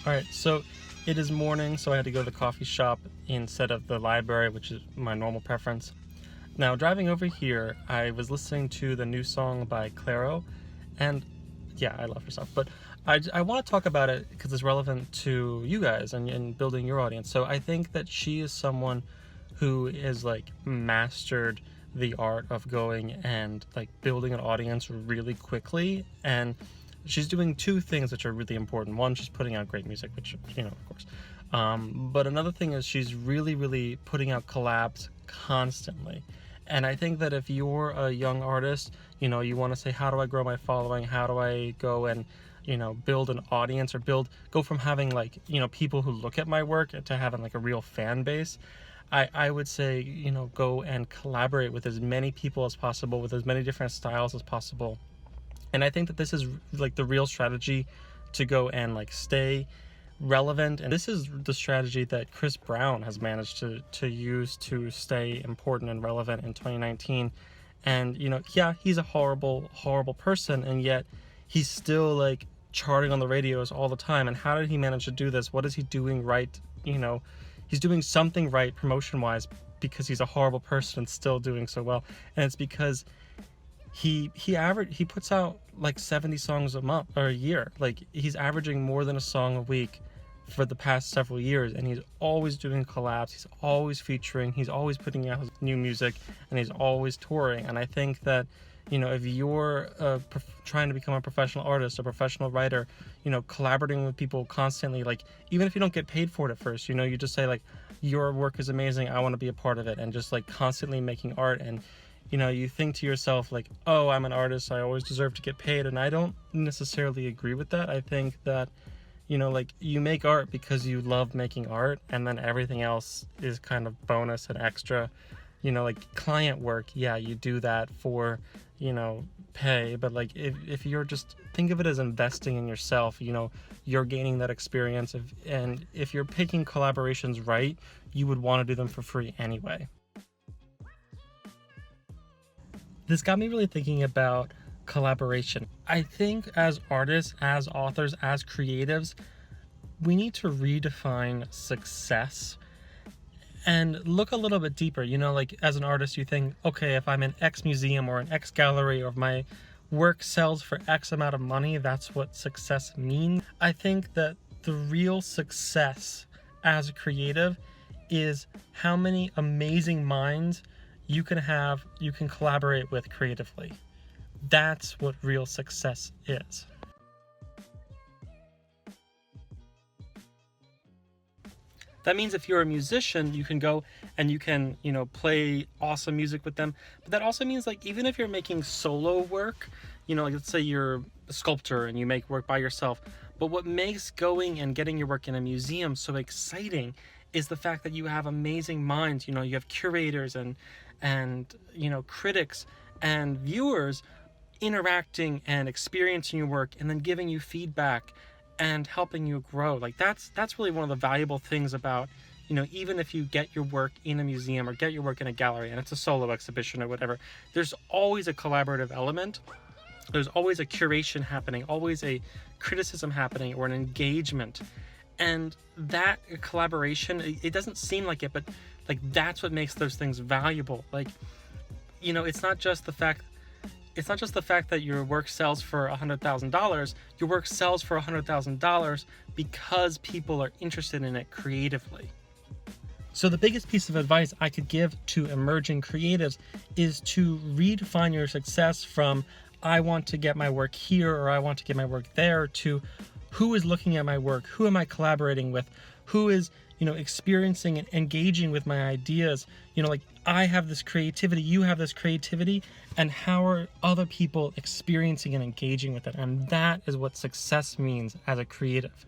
All right, so it is morning, so I had to go to the coffee shop instead of the library, which is my normal preference. Now, driving over here, I was listening to the new song by Clairo, and yeah, I love her stuff, but I want to talk about it because it's relevant to you guys and building your audience. So I think that she is someone who is like mastered the art of going and like building an audience really quickly, and she's doing two things which are really important. One, she's putting out great music, which, of course. But another thing is she's really putting out collabs constantly. And I think that if you're a young artist, you want to say, how do I grow my following? How do I go and, build an audience or go from having like, people who look at my work to having like a real fan base. I would say, go and collaborate with as many people as possible, with as many different styles as possible. And I think that this is like the real strategy to go and like stay relevant. And this is the strategy that Chris Brown has managed to use to stay important and relevant in 2019. And, yeah, he's a horrible person, and yet he's still like charting on the radios all the time. And how did he manage to do this? What is he doing right? He's doing something right promotion wise because he's a horrible person and still doing so well. And it's because he puts out like 70 songs a month or a year. Like, he's averaging more than a song a week for the past several years, and he's always doing collabs, he's always featuring, he's always putting out new music, and he's always touring. And I think that, if you're trying to become a professional artist, a professional writer, collaborating with people constantly, like, even if you don't get paid for it at first, you just say like, your work is amazing, I want to be a part of it, and just like constantly making art. And you think to yourself like, oh, I'm an artist, I always deserve to get paid. And I don't necessarily agree with that. I think that, like, you make art because you love making art, and then everything else is kind of bonus and extra. Like client work, yeah, you do that for, pay. But like, if you're just, think of it as investing in yourself, you're gaining that experience and if you're picking collaborations right, you would want to do them for free anyway. This got me really thinking about collaboration. I think as artists, as authors, as creatives, we need to redefine success and look a little bit deeper. Like, as an artist, you think, okay, if I'm in X museum or an X gallery, or if my work sells for X amount of money, that's what success means. I think that the real success as a creative is how many amazing minds you can collaborate with creatively. That's what real success is. That means if you're a musician, you can go and you can, play awesome music with them. But that also means, like, even if you're making solo work, like, let's say you're a sculptor and you make work by yourself. But what makes going and getting your work in a museum so exciting is the fact that you have amazing minds. You have curators and critics and viewers interacting and experiencing your work and then giving you feedback and helping you grow. Like, that's really one of the valuable things about, even if you get your work in a museum or get your work in a gallery and it's a solo exhibition or whatever, there's always a collaborative element. There's always a curation happening, always a criticism happening, or an engagement. And that collaboration, it doesn't seem like it, but like, that's what makes those things valuable. Like, it's not just the fact that your work sells for $100,000. Your work sells for $100,000 because people are interested in it creatively. So the biggest piece of advice I could give to emerging creatives is to redefine your success from, I want to get my work here or I want to get my work there, to who is looking at my work, who am I collaborating with, who is, experiencing and engaging with my ideas. Like, I have this creativity, you have this creativity, and how are other people experiencing and engaging with it? And that is what success means as a creative.